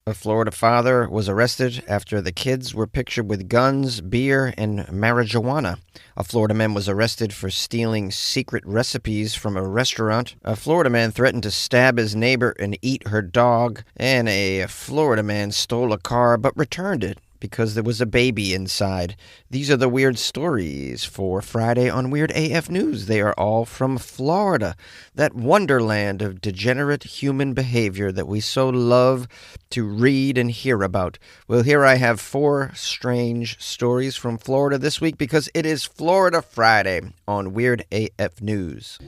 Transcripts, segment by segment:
A Florida father was arrested after the kids were pictured with guns, beer, and marijuana. A Florida man was arrested for stealing secret recipes from a restaurant. A Florida man threatened to stab his neighbor and eat her dog. And a Florida man stole a car but returned it because there was a baby inside. These are the weird stories for Friday on Weird AF News. They are all from Florida, that wonderland of degenerate human behavior that we so love to read and hear about. Well, here I have 4 strange stories from Florida this week because it is Florida Friday on Weird AF News.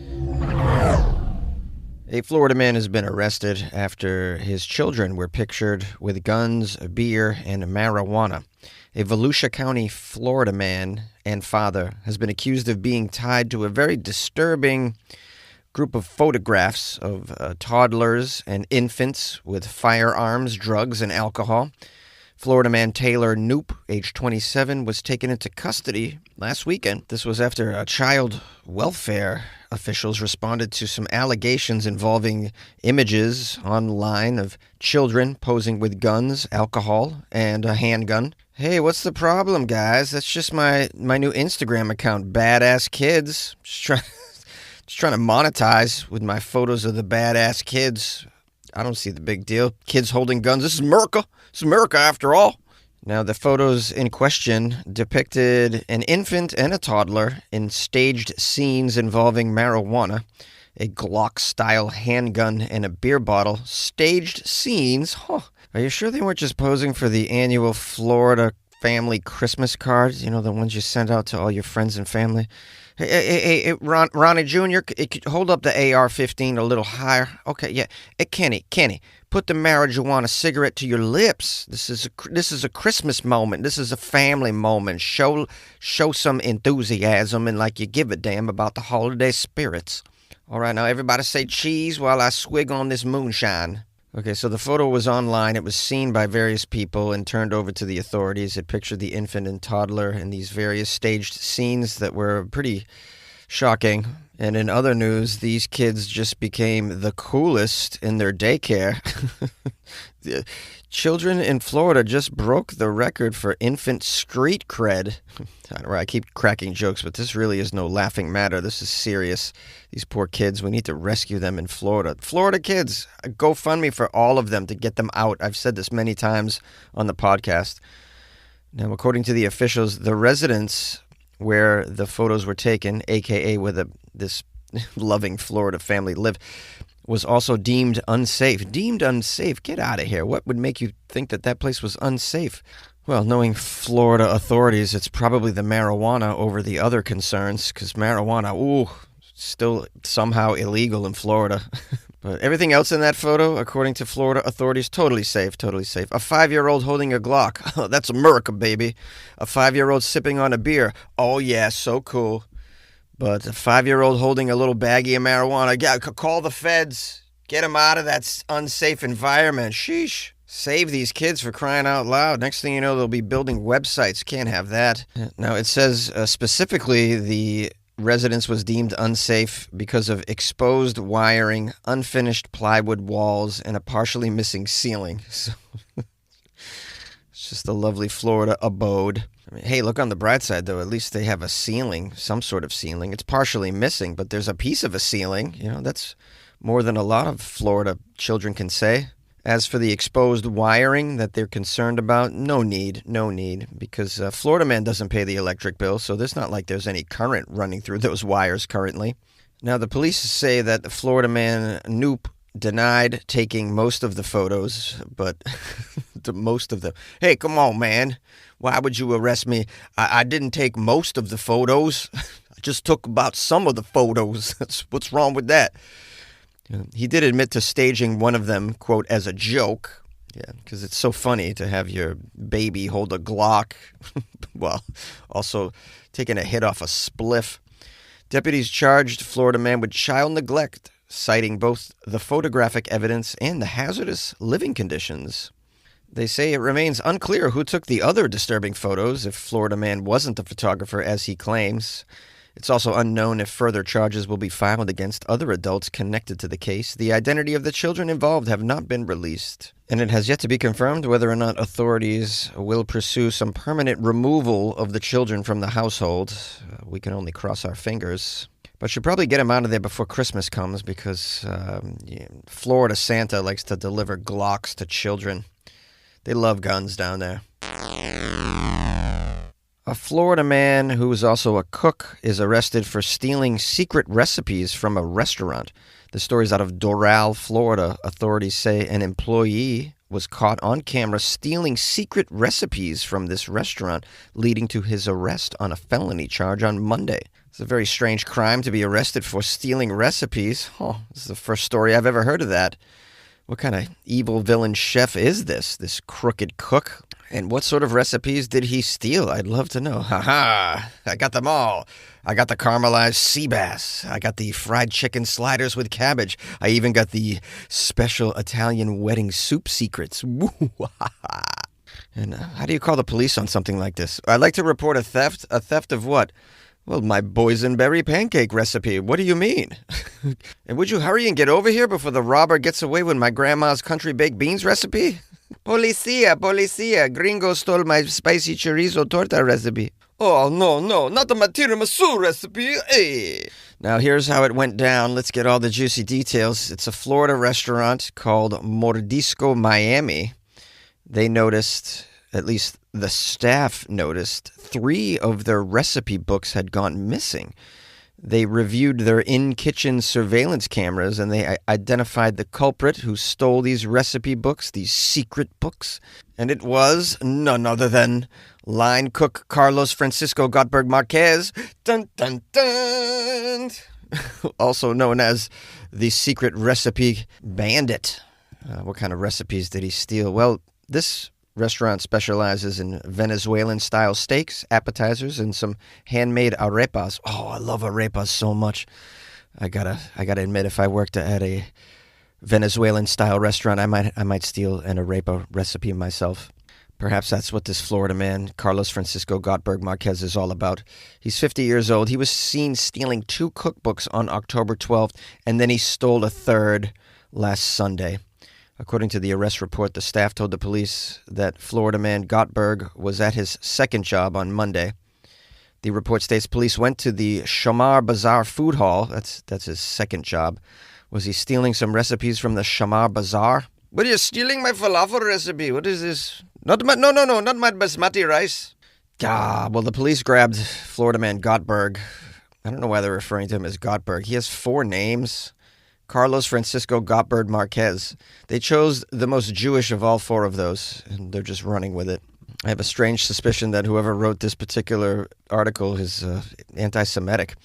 A Florida man has been arrested after his children were pictured with guns, beer, and marijuana. A Volusia County, Florida man and father has been accused of being tied to a very disturbing group of photographs of toddlers and infants with firearms, drugs, and alcohol. Florida man Taylor Knoop, age 27, was taken into custody last weekend. This was after child welfare officials responded to some allegations involving images online of children posing with guns, alcohol, and a handgun. Hey, what's the problem, guys? That's just my new Instagram account, Badass Kids. Just trying to monetize with my photos of the badass kids. I don't see the big deal. Kids holding guns. This is America. It's America after all. Now, the photos in question depicted an infant and a toddler in staged scenes involving marijuana, a Glock-style handgun, and a beer bottle. Staged scenes? Huh. Are you sure they weren't just posing for the annual Florida family Christmas cards? You know, the ones you send out to all your friends and family? Hey, Ronnie Jr., hold up the AR-15 a little higher. Okay, yeah. Hey, Kenny, put the marijuana cigarette to your lips. This is a Christmas moment. This is a family moment. Show some enthusiasm and like you give a damn about the holiday spirits. All right, now everybody say cheese while I swig on this moonshine. Okay, so the photo was online. It was seen by various people and turned over to the authorities. It pictured the infant and toddler in these various staged scenes that were pretty shocking. And in other news, these kids just became the coolest in their daycare. The children in Florida just broke the record for infant street cred. I keep cracking jokes, but this really is no laughing matter. This is serious. These poor kids, we need to rescue them in Florida. Florida kids, GoFundMe for all of them to get them out. I've said this many times on the podcast. Now, according to the officials, the residence where the photos were taken, a.k.a. where this loving Florida family lived, was also deemed unsafe. Deemed unsafe? Get out of here. What would make you think that place was unsafe? Well, knowing Florida authorities, it's probably the marijuana over the other concerns, because marijuana, still somehow illegal in Florida. But everything else in that photo, according to Florida authorities, totally safe, totally safe. A 5-year-old holding a Glock. Oh, that's America, baby. A 5-year-old sipping on a beer. Oh, yeah, so cool. But a 5-year-old holding a little baggie of marijuana. Yeah, call the feds. Get them out of that unsafe environment. Sheesh. Save these kids, for crying out loud. Next thing you know, they'll be building websites. Can't have that. Now, it says specifically the residence was deemed unsafe because of exposed wiring, unfinished plywood walls, and a partially missing ceiling. So it's just a lovely Florida abode. I mean, hey, look on the bright side, though. At least they have a ceiling, some sort of ceiling. It's partially missing, but there's a piece of a ceiling. You know, that's more than a lot of Florida children can say. As for the exposed wiring that they're concerned about, no need, because Floridaman doesn't pay the electric bill, so there's not like there's any current running through those wires currently. Now, the police say that the Floridaman Knoop denied taking most of the photos, but most of them. Hey, come on, man. Why would you arrest me? I didn't take most of the photos. I just took about some of the photos. What's wrong with that? He did admit to staging one of them, quote, as a joke. Yeah, because it's so funny to have your baby hold a Glock while also taking a hit off a spliff. Deputies charged Florida man with child neglect, citing both the photographic evidence and the hazardous living conditions. They say it remains unclear who took the other disturbing photos if Florida man wasn't the photographer as he claims. It's also unknown if further charges will be filed against other adults connected to the case. The identity of the children involved have not been released. And it has yet to be confirmed whether or not authorities will pursue some permanent removal of the children from the household. We can only cross our fingers. But should probably get them out of there before Christmas comes because Florida Santa likes to deliver Glocks to children. They love guns down there. A Florida man who is also a cook is arrested for stealing secret recipes from a restaurant. The story's out of Doral, Florida. Authorities say an employee was caught on camera stealing secret recipes from this restaurant, leading to his arrest on a felony charge on Monday. It's a very strange crime to be arrested for stealing recipes. Oh, this is the first story I've ever heard of that. What kind of evil villain chef is this crooked cook? And what sort of recipes did he steal? I'd love to know. Ha-ha! I got them all. I got the caramelized sea bass. I got the fried chicken sliders with cabbage. I even got the special Italian wedding soup secrets. And how do you call the police on something like this? I'd like to report a theft. A theft of what? Well, my boysenberry pancake recipe. What do you mean? And would you hurry and get over here before the robber gets away with my grandma's country baked beans recipe? Policia, gringo stole my spicy chorizo torta recipe. Oh, no, not the tiramisu recipe. Hey. Now, here's how it went down. Let's get all the juicy details. It's a Florida restaurant called Mordisco Miami. They noticed, at least the staff noticed, 3 of their recipe books had gone missing. They reviewed their in-kitchen surveillance cameras and they identified the culprit who stole these recipe books, these secret books. And it was none other than line cook Carlos Francisco Gottberg Marquez, dun, dun, dun, also known as the secret recipe bandit. What kind of recipes did he steal? Well, this restaurant specializes in Venezuelan-style steaks, appetizers, and some handmade arepas. Oh, I love arepas so much. I gotta admit, if I worked at a Venezuelan-style restaurant, I might steal an arepa recipe myself. Perhaps that's what this Florida man, Carlos Francisco Gottberg Marquez, is all about. He's 50 years old. He was seen stealing 2 cookbooks on October 12th, and then he stole a third last Sunday. According to the arrest report, the staff told the police that Floridaman Gottberg was at his second job on Monday. The report states police went to the Shamar Bazaar food hall. That's his second job. Was he stealing some recipes from the Shamar Bazaar? But you're stealing my falafel recipe. What is this? Not my basmati rice. Well, the police grabbed Floridaman Gottberg. I don't know why they're referring to him as Gottberg. He has 4 names. Carlos Francisco Gottberg Marquez. They chose the most Jewish of all 4 of those, and they're just running with it. I have a strange suspicion that whoever wrote this particular article is anti-Semitic.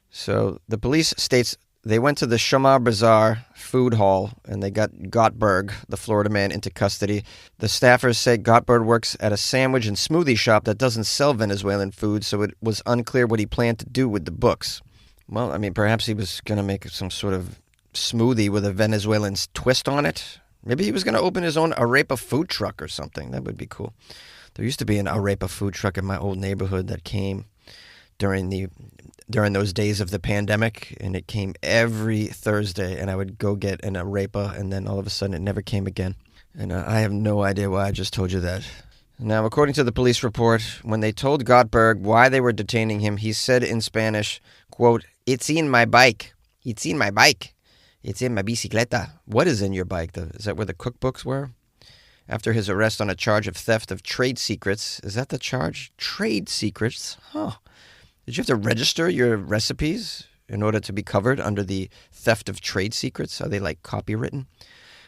So the police states they went to the Shamar Bazaar food hall, and they got Gottberg, the Florida man, into custody. The staffers say Gottberg works at a sandwich and smoothie shop that doesn't sell Venezuelan food, so it was unclear what he planned to do with the books. Well, I mean, perhaps he was going to make some sort of smoothie with a Venezuelan twist on it. Maybe he was going to open his own arepa food truck or something. That would be cool. There used to be an arepa food truck in my old neighborhood that came during those days of the pandemic, and it came every Thursday, and I would go get an arepa, and then all of a sudden it never came again. And I have no idea why I just told you that. Now, according to the police report, when they told Gottberg why they were detaining him, he said in Spanish, quote, "It's in my bike. It's in my bike. It's in my bicicleta." What is in your bike? Is that where the cookbooks were? After his arrest on a charge of theft of trade secrets. Is that the charge? Trade secrets? Huh. Did you have to register your recipes in order to be covered under the theft of trade secrets? Are they like copywritten?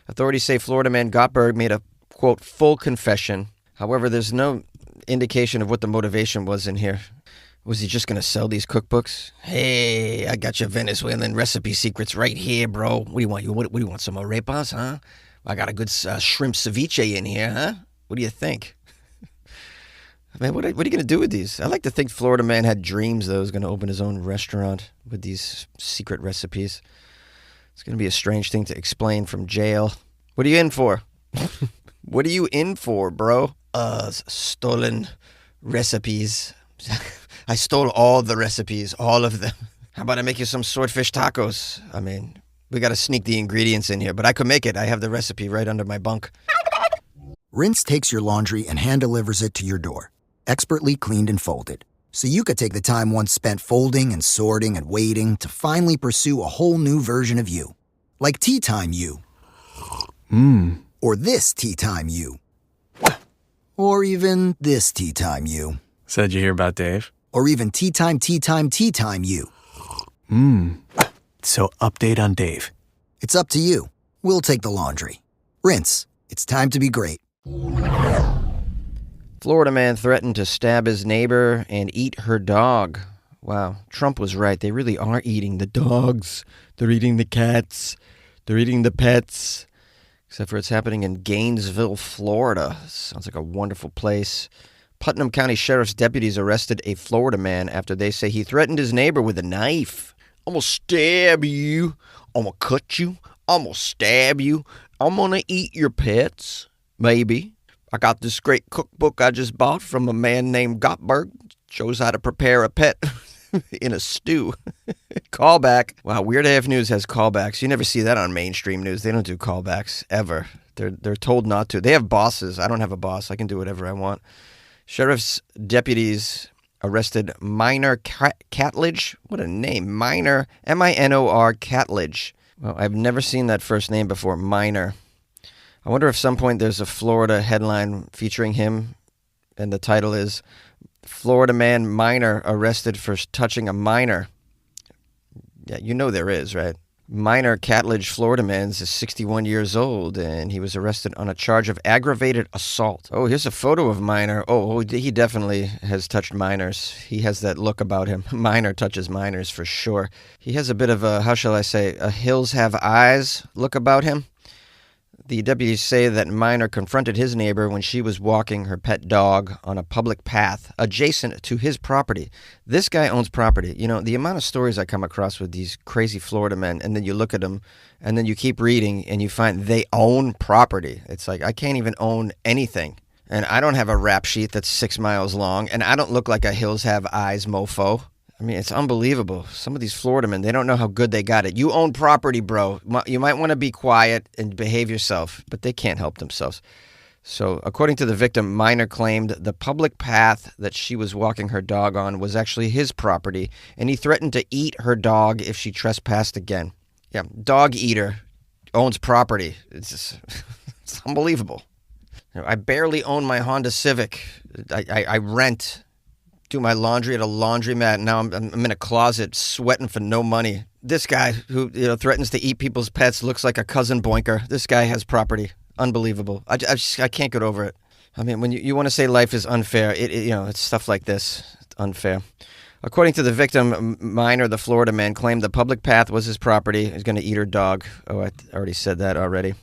Authorities say Florida man Gottberg made a, quote, full confession. However, there's no indication of what the motivation was in here. Was he just going to sell these cookbooks? Hey, I got your Venezuelan recipe secrets right here, bro. What do you want? What do you want, some arepas, huh? I got a good shrimp ceviche in here, huh? What do you think? Man, what are you going to do with these? I like to think Florida man had dreams that he was going to open his own restaurant with these secret recipes. It's going to be a strange thing to explain from jail. What are you in for? What are you in for, bro? Stolen recipes. I stole all the recipes, all of them. How about I make you some swordfish tacos? I mean, We got to sneak the ingredients in here, but I could make it. I have the recipe right under my bunk. Rinse takes your laundry and hand-delivers it to your door, expertly cleaned and folded. So you could take the time once spent folding and sorting and waiting to finally pursue a whole new version of you. Like Tea Time You. Or this Tea Time You. Or even this Tea Time You. So did you hear about Dave? Or even Tea Time You. So update on Dave. It's up to you. We'll take the laundry. Rinse. It's time to be great. Florida man threatened to stab his neighbor and eat her dog. Wow, Trump was right. They really are eating the dogs. They're eating the cats. They're eating the pets. Except for it's happening in Gainesville, Florida. Sounds like a wonderful place. Putnam County Sheriff's deputies arrested a Florida man after they say he threatened his neighbor with a knife. I'm going to stab you. I'm going to cut you. I'm going to stab you. I'm going to eat your pets. Maybe. I got this great cookbook I just bought from a man named Gottberg. Shows how to prepare a pet in a stew. Callback. Wow, Weird AF News has callbacks. You never see that on mainstream news. They don't do callbacks ever. They're told not to. They have bosses. I don't have a boss. I can do whatever I want. Sheriff's deputies arrested Minor Catledge. What a name. Minor, M-I-N-O-R, Catledge. Well, I've never seen that first name before, Minor. I wonder if some point there's a Florida headline featuring him, and the title is Florida Man Minor Arrested for Touching a Minor. Yeah, you know there is, right? Minor Catledge, Florida man, is 61 years old, and he was arrested on a charge of aggravated assault. Oh, here's a photo of Minor. Oh, he definitely has touched minors. He has that look about him. Minor touches minors for sure. He has a bit of a, how shall I say, a hills have eyes look about him. The deputies say that Minor confronted his neighbor when she was walking her pet dog on a public path adjacent to his property. This guy owns property. You know, the amount of stories I come across with these crazy Florida men, and then you look at them, and then you keep reading, and you find they own property. It's like, I can't even own anything. And I don't have a rap sheet that's 6 miles long, and I don't look like a hills have eyes mofo. I mean, it's unbelievable. Some of these Florida men, they don't know how good they got it. You own property, bro. You might want to be quiet and behave yourself, but they can't help themselves. So, according to the victim, Minor claimed the public path that she was walking her dog on was actually his property, and he threatened to eat her dog if she trespassed again. Yeah, dog eater owns property. It's unbelievable. I barely own my Honda Civic. I rent. Do my laundry at a laundromat. Now I'm in a closet sweating for no money. This guy who threatens to eat people's pets looks like a cousin boinker. This guy has property. Unbelievable. I can't get over it. I mean, when you want to say life is unfair, it's stuff like this. It's unfair. According to the victim, Minor, the Florida man, claimed the public path was his property. He's going to eat her dog. Oh, I already said that already.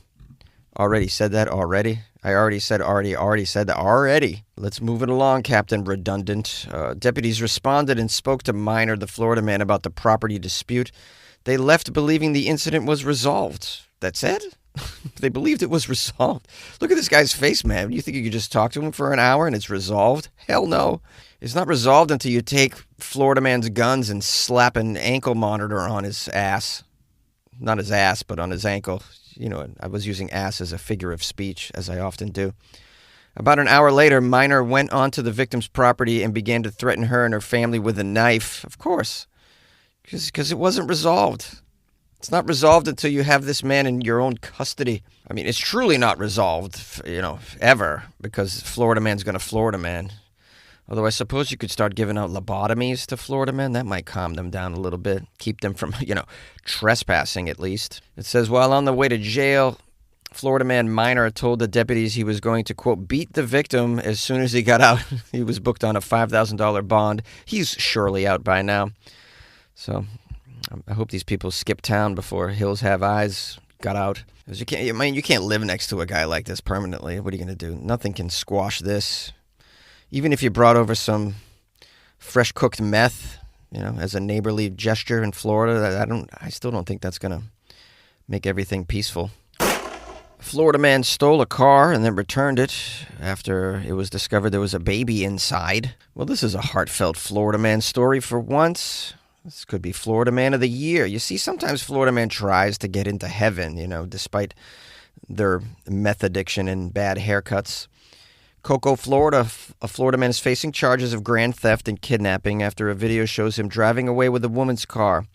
I already said that already. Let's move it along, Captain Redundant. Deputies responded and spoke to Minor, the Florida man, about the property dispute. They left believing the incident was resolved. That's it? They believed it was resolved. Look at this guy's face, man. You think you could just talk to him for an hour and it's resolved? Hell no. It's not resolved until you take Florida man's guns and slap an ankle monitor on his ass. Not his ass, but on his ankle. I was using ass as a figure of speech, as I often do. About an hour later, Minor went onto the victim's property and began to threaten her and her family with a knife. Of course, because it wasn't resolved. It's not resolved until you have this man in your own custody. I mean, it's truly not resolved, ever, because Florida man's going to Florida man. Although I suppose you could start giving out lobotomies to Florida men. That might calm them down a little bit. Keep them from, trespassing at least. It says, while on the way to jail, Florida man Minor told the deputies he was going to, quote, beat the victim as soon as he got out. He was booked on a $5,000 bond. He's surely out by now. So I hope these people skip town before Hills Have Eyes got out. Because you can't live next to a guy like this permanently. What are you going to do? Nothing can squash this. Even if you brought over some fresh cooked meth, as a neighborly gesture in Florida, I still don't think that's going to make everything peaceful. A Florida man stole a car and then returned it after it was discovered there was a baby inside. Well, this is a heartfelt Florida man story for once. This could be Florida Man of the Year. You see, sometimes Florida Man tries to get into heaven, despite their meth addiction and bad haircuts. Cocoa, Florida. A Florida man is facing charges of grand theft and kidnapping after a video shows him driving away with a woman's car.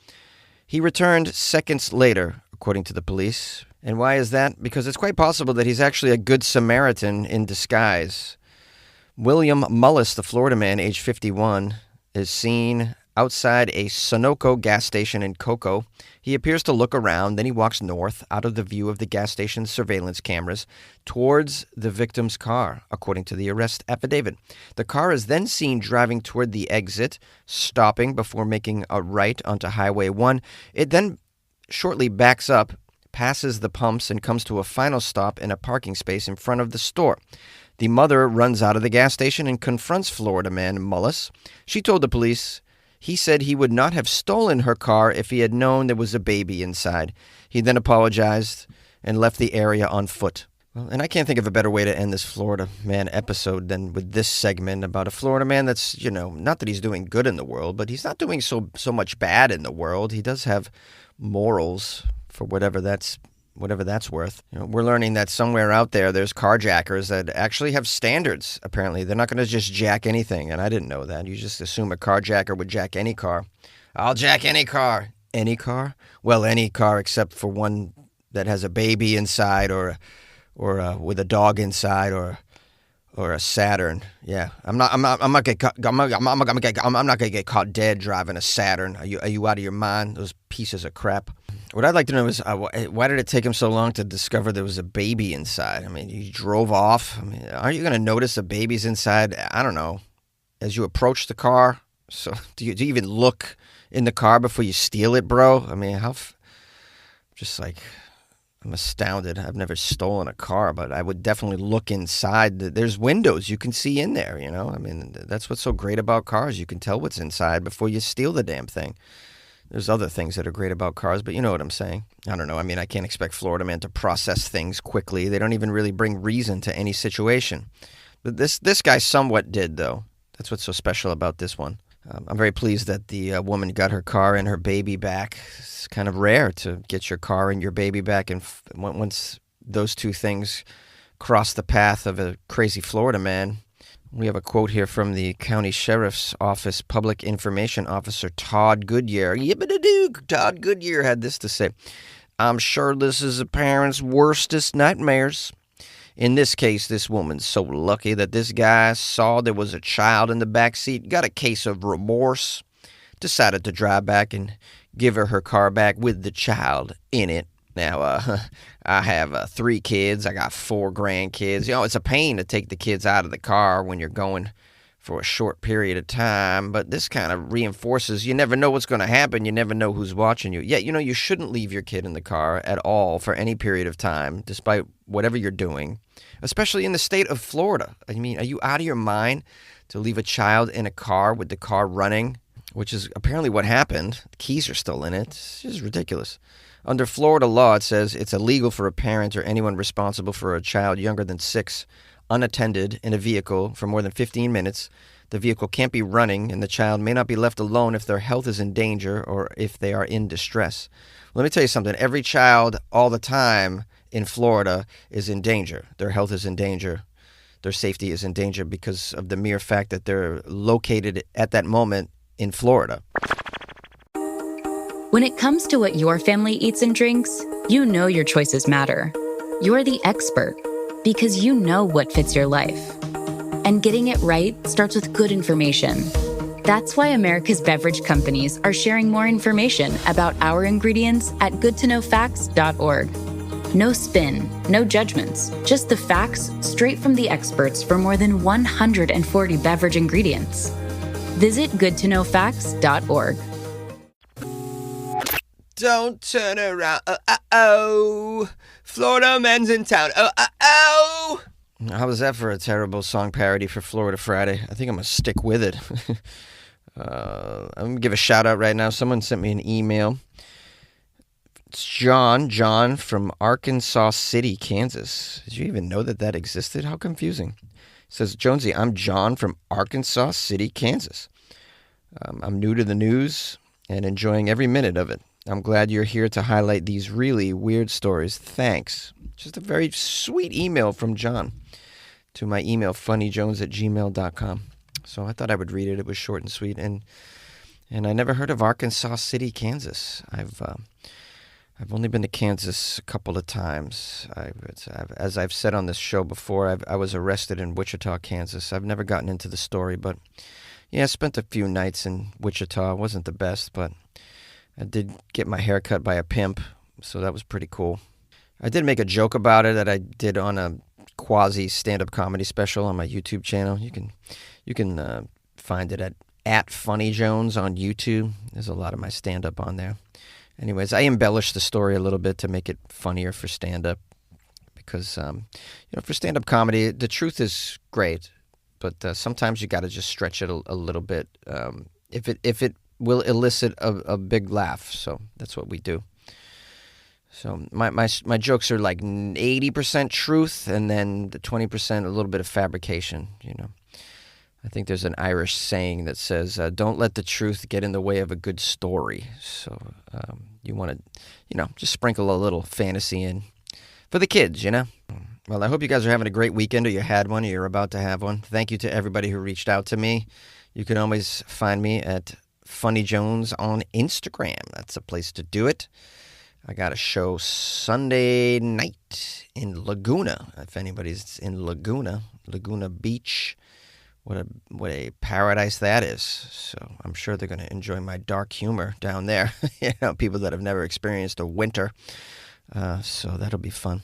He returned seconds later, according to the police. And why is that? Because it's quite possible that he's actually a good Samaritan in disguise. William Mullis, the Florida man, age 51, is seen outside a Sunoco gas station in Cocoa. He appears to look around, then he walks north out of the view of the gas station's surveillance cameras towards the victim's car, according to the arrest affidavit. The car is then seen driving toward the exit, stopping before making a right onto Highway 1. It then shortly backs up, passes the pumps, and comes to a final stop in a parking space in front of the store. The mother runs out of the gas station and confronts Florida man Mullis. She told the police he said he would not have stolen her car if he had known there was a baby inside. He then apologized and left the area on foot. Well, and I can't think of a better way to end this Florida Man episode than with this segment about a Florida man that's, not that he's doing good in the world, but he's not doing so much bad in the world. He does have morals, for whatever that's worth. We're learning that somewhere out there's carjackers that actually have standards, apparently. They're not going to just jack anything, and I didn't know that. You just assume a carjacker would jack any car. I'll jack any car. Any car? Well, any car except for one that has a baby inside or with a dog inside or a Saturn. Yeah, I'm not gonna get caught dead driving a Saturn. Are you out of your mind? Those pieces of crap. What I'd like to know is why did it take him so long to discover there was a baby inside? I mean, you drove off. I mean, aren't you gonna notice a baby's inside? I don't know. As you approach the car, so do you even look in the car before you steal it, bro? I mean, I'm astounded. I've never stolen a car, but I would definitely look inside. There's windows you can see in there, I mean, that's what's so great about cars. You can tell what's inside before you steal the damn thing. There's other things that are great about cars, but you know what I'm saying. I don't know. I mean, I can't expect Florida Man to process things quickly. They don't even really bring reason to any situation. But this guy somewhat did, though. That's what's so special about this one. I'm very pleased that the woman got her car and her baby back. It's kind of rare to get your car and your baby back, and once those two things cross the path of a crazy Florida man. We have a quote here from the county sheriff's office public information officer, Todd Goodyear. Todd Goodyear had this to say: "I'm sure this is a parent's worstest nightmares. In this case, this woman's so lucky that this guy saw there was a child in the back seat, got a case of remorse, decided to drive back and give her car back with the child in it. Now, I have 3 kids. I got 4 grandkids. It's a pain to take the kids out of the car when you're going for a short period of time, but this kind of reinforces you never know what's going to happen. You never know who's watching you. Yet, you shouldn't leave your kid in the car at all for any period of time, despite whatever you're doing, especially in the state of Florida. I mean, are you out of your mind to leave a child in a car with the car running, which is apparently what happened? The keys are still in it. It's just ridiculous. Under Florida law, it says it's illegal for a parent or anyone responsible for a child younger than 6 unattended in a vehicle for more than 15 minutes. The vehicle can't be running, and the child may not be left alone if their health is in danger or if they are in distress. Let me tell you something. Every child all the time in Florida is in danger. Their health is in danger. Their safety is in danger because of the mere fact that they're located at that moment in Florida. When it comes to what your family eats and drinks, you know your choices matter. You're the expert because you know what fits your life. And getting it right starts with good information. That's why America's beverage companies are sharing more information about our ingredients at goodtoknowfacts.org. No spin, no judgments, just the facts straight from the experts for more than 140 beverage ingredients. Visit goodtoknowfacts.org. Don't turn around. Florida man's in town. How was that for a terrible song parody for Florida Friday? I think I'm going to stick with it. I'm going to give a shout out right now. Someone sent me an email. It's John from Arkansas City, Kansas. Did you even know that existed? How confusing. It says, Jonesy, I'm John from Arkansas City, Kansas. I'm new to the news and enjoying every minute of it. I'm glad you're here to highlight these really weird stories. Thanks. Just a very sweet email from John to my email, funnyjones@gmail.com. So I thought I would read it. It was short and sweet. And I never heard of Arkansas City, Kansas. I've only been to Kansas a couple of times. As I've said on this show before, I was arrested in Wichita, Kansas. I've never gotten into the story, but yeah, I spent a few nights in Wichita. It wasn't the best, but I did get my hair cut by a pimp, so that was pretty cool. I did make a joke about it that I did on a quasi stand-up comedy special on my YouTube channel. You can find it at Funny Jones on YouTube. There's a lot of my stand-up on there. Anyways, I embellished the story a little bit to make it funnier for stand-up because, for stand-up comedy, the truth is great, but sometimes you got to just stretch it a little bit if it will elicit a big laugh. So that's what we do. So my jokes are like 80% truth and then the 20% a little bit of fabrication, I think there's an Irish saying that says, don't let the truth get in the way of a good story. So you want to, just sprinkle a little fantasy in for the kids, Well, I hope you guys are having a great weekend, or you had one, or you're about to have one. Thank you to everybody who reached out to me. You can always find me at Funny Jones on Instagram. That's a place to do it. I got a show Sunday night in Laguna. If anybody's in Laguna Beach, what a paradise that is. So I'm sure they're going to enjoy my dark humor down there. People that have never experienced a winter. So that'll be fun.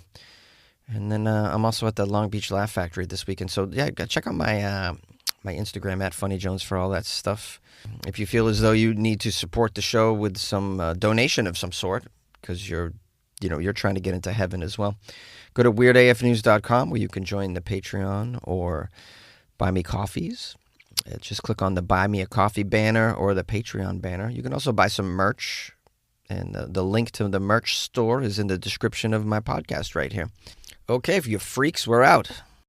And then I'm also at the Long Beach Laugh Factory this weekend. So yeah, check out my my Instagram at Funny Jones for all that stuff. If you feel as though you need to support the show with some donation of some sort, because you're trying to get into heaven as well, go to weirdafnews.com where you can join the Patreon or buy me coffees. Just click on the Buy Me a Coffee banner or the Patreon banner. You can also buy some merch, and the link to the merch store is in the description of my podcast right here. Okay, for you freaks, we're out.